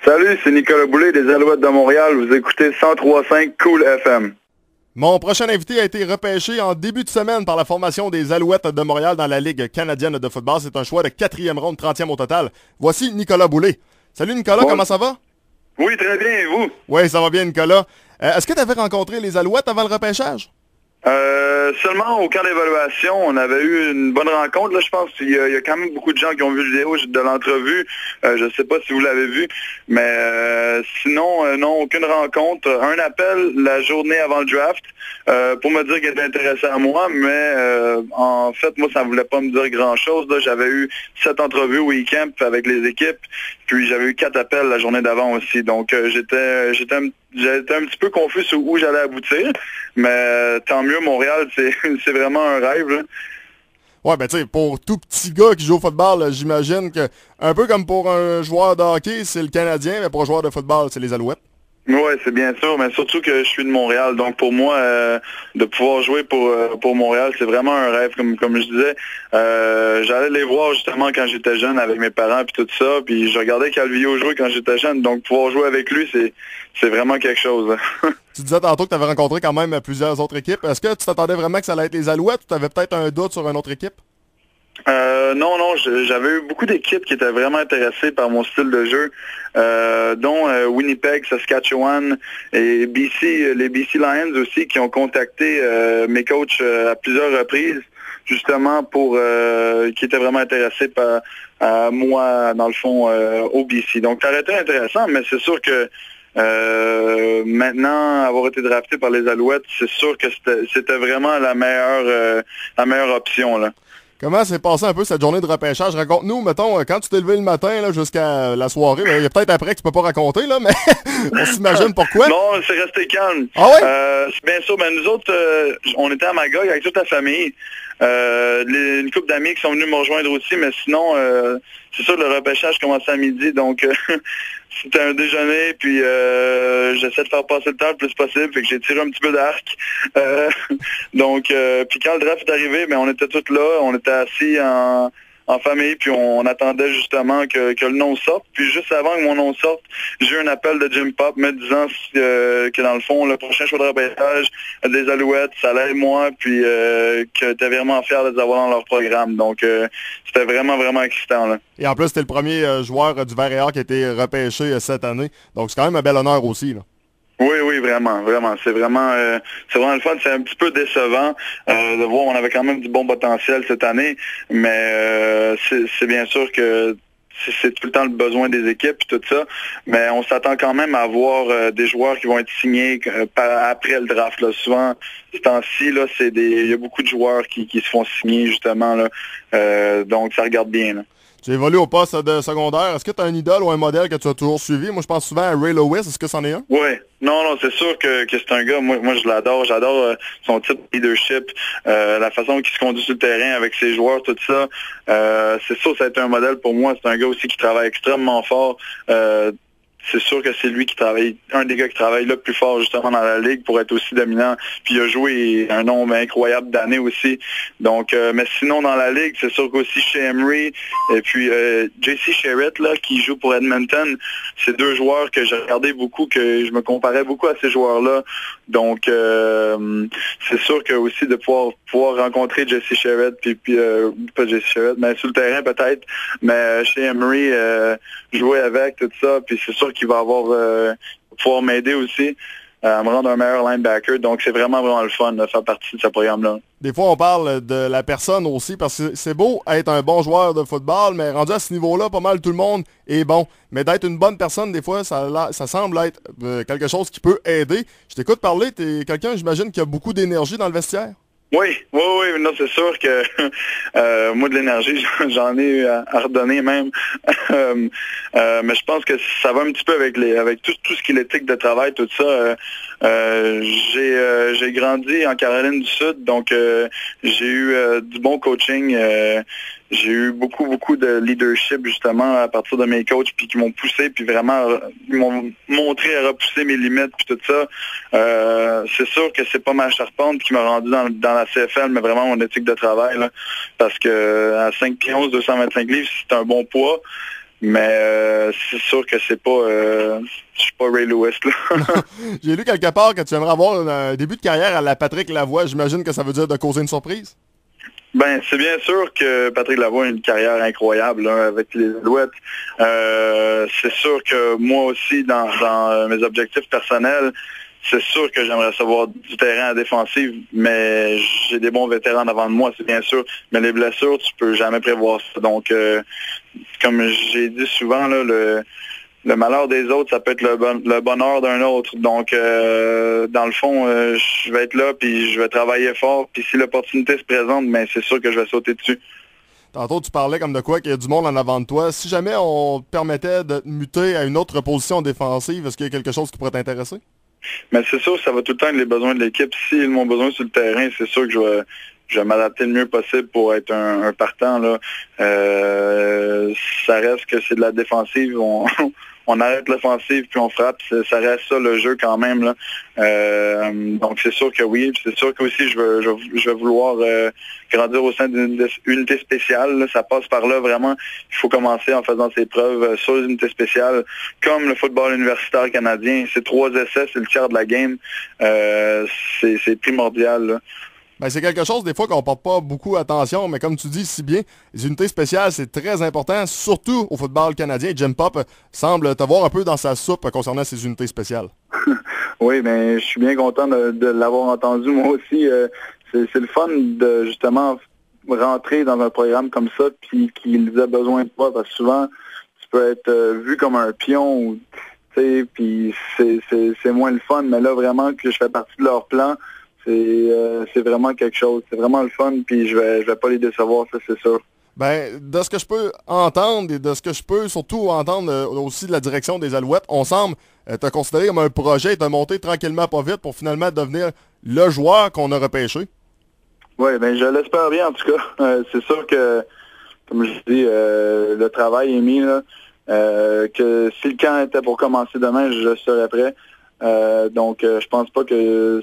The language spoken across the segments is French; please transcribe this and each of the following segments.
Salut, c'est Nicolas Boulay des Alouettes de Montréal. Vous écoutez 103.5 Cool FM. Mon prochain invité a été repêché en début de semaine par la formation des Alouettes de Montréal dans la Ligue canadienne de football. C'est un choix de 4e ronde, 30e au total. Voici Nicolas Boulay. Salut Nicolas, Bon. Comment ça va? Oui, très bien, et vous? Oui, ça va bien Nicolas. Est-ce que tu avais rencontré les Alouettes avant le repêchage? Seulement au camp d'évaluation, on avait eu une bonne rencontre. Là, je pense qu'il y a quand même beaucoup de gens qui ont vu la vidéo de l'entrevue. Je ne sais pas si vous l'avez vu, mais sinon, non, aucune rencontre. Un appel la journée avant le draft pour me dire qu'elle était intéressée à moi, mais en fait, moi, ça ne voulait pas me dire grand-chose. J'avais eu 7 entrevues au week-end avec les équipes, puis j'avais eu 4 appels la journée d'avant aussi. Donc, j'étais un petit peu confus sur où j'allais aboutir, mais tant mieux, Montréal, c'est vraiment un rêve. Là. Ouais, ben tu sais, pour tout petit gars qui joue au football, là, j'imagine que, un peu comme pour un joueur de hockey, c'est le Canadien, mais pour un joueur de football, c'est les Alouettes. Oui, c'est bien sûr, mais surtout que je suis de Montréal. Donc pour moi, de pouvoir jouer pour Montréal, c'est vraiment un rêve, comme je disais. J'allais les voir justement quand j'étais jeune avec mes parents puis tout ça. Puis je regardais Calvillo jouer quand j'étais jeune. Donc pouvoir jouer avec lui, c'est vraiment quelque chose. Tu disais tantôt que tu avais rencontré quand même plusieurs autres équipes. Est-ce que tu t'attendais vraiment que ça allait être les Alouettes ou tu avais peut-être un doute sur une autre équipe? Non, j'avais eu beaucoup d'équipes qui étaient vraiment intéressées par mon style de jeu, dont Winnipeg, Saskatchewan et les BC Lions aussi, qui ont contacté mes coachs à plusieurs reprises, justement qui étaient vraiment intéressés par moi, dans le fond, au BC. Donc ça aurait été intéressant, mais c'est sûr que maintenant, avoir été drafté par les Alouettes, c'est sûr que c'était vraiment la meilleure option, là. Comment s'est passé un peu cette journée de repêchage? Raconte-nous, mettons, quand tu t'es levé le matin là, jusqu'à la soirée, il y a peut-être après que tu peux pas raconter, là, mais on s'imagine pourquoi. Non, c'est resté calme. Ah ouais? Bien sûr, nous autres, on était à Magog avec toute la famille. Une couple d'amis qui sont venus me rejoindre aussi, mais sinon, c'est sûr, le repêchage commençait à midi, donc c'était un déjeuner, puis j'essaie de faire passer le temps le plus possible, fait que j'ai tiré un petit peu d'arc. Donc, puis quand le draft est arrivé, on était tous là, on était assis en famille, puis on attendait justement que le nom sorte. Puis juste avant que mon nom sorte, j'ai eu un appel de Jim Pop me disant que dans le fond, le prochain choix de repêchage des Alouettes, ça allait être moi, puis que t'es vraiment fier de les avoir dans leur programme. Donc, c'était vraiment, vraiment excitant, là. Et en plus, t'es le premier joueur du Vert et Or qui a été repêché cette année. Donc, c'est quand même un bel honneur aussi, là. Oui, vraiment. C'est vraiment le fun. C'est un petit peu décevant de voir on avait quand même du bon potentiel cette année, mais c'est bien sûr que c'est tout le temps le besoin des équipes et tout ça, mais on s'attend quand même à avoir des joueurs qui vont être signés après le draft. Là. Souvent, ce temps-ci, là, il y a beaucoup de joueurs qui se font signer justement là, donc ça regarde bien. Là. Tu évolues au poste de secondaire. Est-ce que tu as un idole ou un modèle que tu as toujours suivi? Moi, je pense souvent à Ray Lewis. Est-ce que c'en est un? Oui. Non, c'est sûr que c'est un gars, moi je l'adore. J'adore son type de leadership, la façon qu'il se conduit sur le terrain avec ses joueurs, tout ça. C'est sûr que ça a été un modèle pour moi. C'est un gars aussi qui travaille extrêmement fort. C'est sûr que c'est lui qui travaille, un des gars qui travaille le plus fort justement dans la ligue pour être aussi dominant. Puis il a joué un nombre incroyable d'années aussi. Donc, mais sinon dans la ligue, c'est sûr qu'aussi chez Emery et puis JC Sherritt là qui joue pour Edmonton, c'est deux joueurs que j'ai regardé beaucoup, que je me comparais beaucoup à ces joueurs-là. Donc, c'est sûr que aussi de pouvoir rencontrer JC Sherritt puis pas JC Sherritt, mais sur le terrain peut-être, mais chez Emery jouer avec tout ça, puis c'est sûr qu'il va pouvoir m'aider aussi à me rendre un meilleur linebacker. Donc, c'est vraiment, vraiment le fun de faire partie de ce programme-là. Des fois, on parle de la personne aussi, parce que c'est beau être un bon joueur de football, mais rendu à ce niveau-là, pas mal tout le monde est bon. Mais d'être une bonne personne, des fois, ça semble être quelque chose qui peut aider. Je t'écoute parler, t'es quelqu'un, j'imagine, qui a beaucoup d'énergie dans le vestiaire. Oui, non, c'est sûr que moi de l'énergie, j'en ai eu à redonner même. Mais je pense que ça va un petit peu avec tout ce qui est l'éthique de travail, tout ça. J'ai grandi en Caroline du Sud, donc j'ai eu du bon coaching. J'ai eu beaucoup de leadership justement à partir de mes coachs puis qui m'ont poussé puis vraiment ils m'ont montré à repousser mes limites puis tout ça. C'est sûr que c'est pas ma charpente qui m'a rendu dans la CFL, mais vraiment mon éthique de travail là, parce que à 5 pieds 11, 225 livres, c'est un bon poids. Mais c'est sûr que c'est pas... je suis pas Ray Lewis, là. J'ai lu quelque part que tu aimerais avoir un début de carrière à la Patrick Lavoie. J'imagine que ça veut dire de causer une surprise? Ben, c'est bien sûr que Patrick Lavoie a une carrière incroyable hein, avec les Alouettes. C'est sûr que moi aussi, dans mes objectifs personnels, c'est sûr que j'aimerais savoir du terrain à défensive, mais j'ai des bons vétérans devant de moi, c'est bien sûr. Mais les blessures, tu peux jamais prévoir ça. Donc, comme j'ai dit souvent, là, le malheur des autres, ça peut être le bonheur d'un autre. Donc, dans le fond, je vais être là, puis je vais travailler fort. Puis si l'opportunité se présente, ben, c'est sûr que je vais sauter dessus. Tantôt, tu parlais comme de quoi qu'il y a du monde en avant de toi. Si jamais on te permettait de te muter à une autre position défensive, est-ce qu'il y a quelque chose qui pourrait t'intéresser? Mais c'est sûr que ça va tout le temps être les besoins de l'équipe. S'ils m'ont besoin sur le terrain, c'est sûr que je vais m'adapter le mieux possible pour être un partant, là. Ça reste que c'est de la défensive. On arrête l'offensive puis on frappe. Ça reste ça le jeu quand même, là. Donc c'est sûr que oui. C'est sûr qu'aussi je vais vouloir grandir au sein d'une unité spéciale. Là. Ça passe par là vraiment. Il faut commencer en faisant ses preuves sur les unités spéciales. Comme le football universitaire canadien, c'est 3 essais, c'est le tiers de la game. C'est primordial, là. Ben, c'est quelque chose, des fois, qu'on porte pas beaucoup attention, mais comme tu dis si bien, les unités spéciales, c'est très important, surtout au football canadien. Jim Pop semble t'avoir un peu dans sa soupe concernant ces unités spéciales. Oui, mais je suis bien content de l'avoir entendu, moi aussi. C'est le fun de, justement, rentrer dans un programme comme ça, puis qu'ils aient besoin de toi, parce que souvent, tu peux être vu comme un pion, puis c'est moins le fun, mais là, vraiment, que je fais partie de leur plan, c'est vraiment quelque chose. C'est vraiment le fun, puis je vais pas les décevoir, ça c'est sûr. Ben, de ce que je peux entendre et de ce que je peux surtout entendre aussi de la direction des Alouettes, on semble te considérer comme un projet et te monter tranquillement pas vite pour finalement devenir le joueur qu'on a repêché. Oui, ben je l'espère bien en tout cas. C'est sûr que, comme je dis, le travail est mis là. Que si le camp était pour commencer demain, je serais prêt. Donc je pense pas que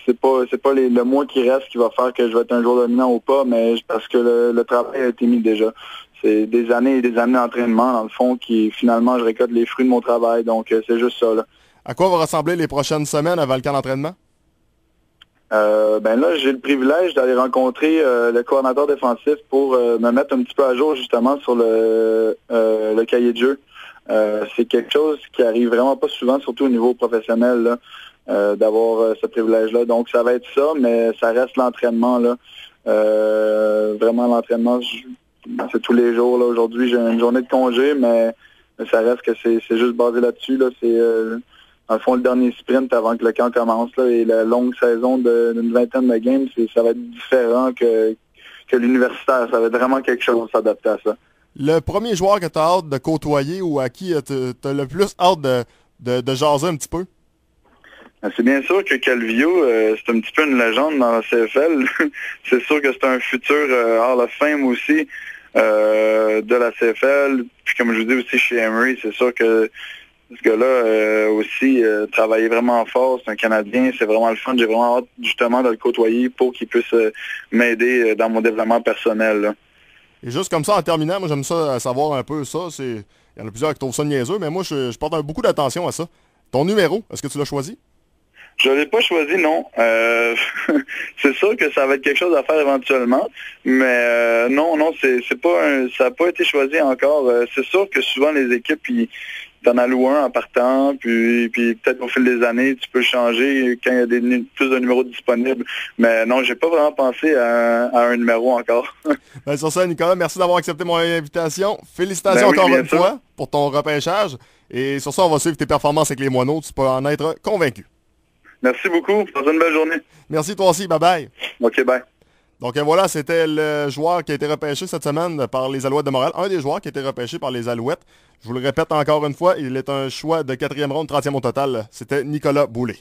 c'est pas le mois qui reste qui va faire que je vais être un joueur dominant ou pas, mais parce que le travail a été mis déjà. C'est des années et des années d'entraînement, dans le fond, qui finalement je récolte les fruits de mon travail. Donc c'est juste ça, là. À quoi vont ressembler les prochaines semaines avant le camp d'entraînement? Ben là, j'ai le privilège d'aller rencontrer le coordinateur défensif pour me mettre un petit peu à jour justement sur le cahier de jeu. C'est quelque chose qui arrive vraiment pas souvent, surtout au niveau professionnel, là. D'avoir ce privilège-là. Donc, ça va être ça, mais ça reste l'entraînement, là. Vraiment, l'entraînement, c'est tous les jours, là. Aujourd'hui, j'ai une journée de congé, mais ça reste que c'est juste basé là-dessus, là. C'est, dans le fond, le dernier sprint avant que le camp commence, là, et la longue saison d'une vingtaine de games, ça va être différent que l'universitaire. Ça va être vraiment quelque chose s'adapter à ça. Le premier joueur que tu as hâte de côtoyer ou à qui tu as le plus hâte de jaser un petit peu? C'est bien sûr que Calvillo, c'est un petit peu une légende dans la CFL. C'est sûr que c'est un futur Hall of Fame aussi de la CFL. Puis comme je vous dis aussi chez Emery, c'est sûr que ce gars-là aussi travaillait vraiment fort. C'est un Canadien, c'est vraiment le fun. J'ai vraiment hâte justement de le côtoyer pour qu'il puisse m'aider dans mon développement personnel, là. Et juste comme ça, en terminant, moi j'aime ça savoir un peu ça. Il y en a plusieurs qui trouvent ça niaiseux, mais moi je porte beaucoup d'attention à ça. Ton numéro, est-ce que tu l'as choisi? Je l'ai pas choisi, non. C'est sûr que ça va être quelque chose à faire éventuellement, mais non, c'est pas ça n'a pas été choisi encore. C'est sûr que souvent les équipes ils t'en allouent un en partant, puis peut-être au fil des années, tu peux changer quand il y a plus de numéros disponibles. Mais non, j'ai pas vraiment pensé à un numéro encore. Ben, sur ça, Nicolas, merci d'avoir accepté mon invitation. Félicitations encore une fois pour ton repêchage. Et sur ça, on va suivre tes performances avec les Moineaux. Tu peux en être convaincu. Merci beaucoup. Passe une belle journée. Merci toi aussi. Bye-bye. OK, bye. Donc voilà, c'était le joueur qui a été repêché cette semaine par les Alouettes de Montréal. Un des joueurs qui a été repêché par les Alouettes. Je vous le répète encore une fois, il est un choix de 4e ronde, 30e au total. C'était Nicolas Boulay.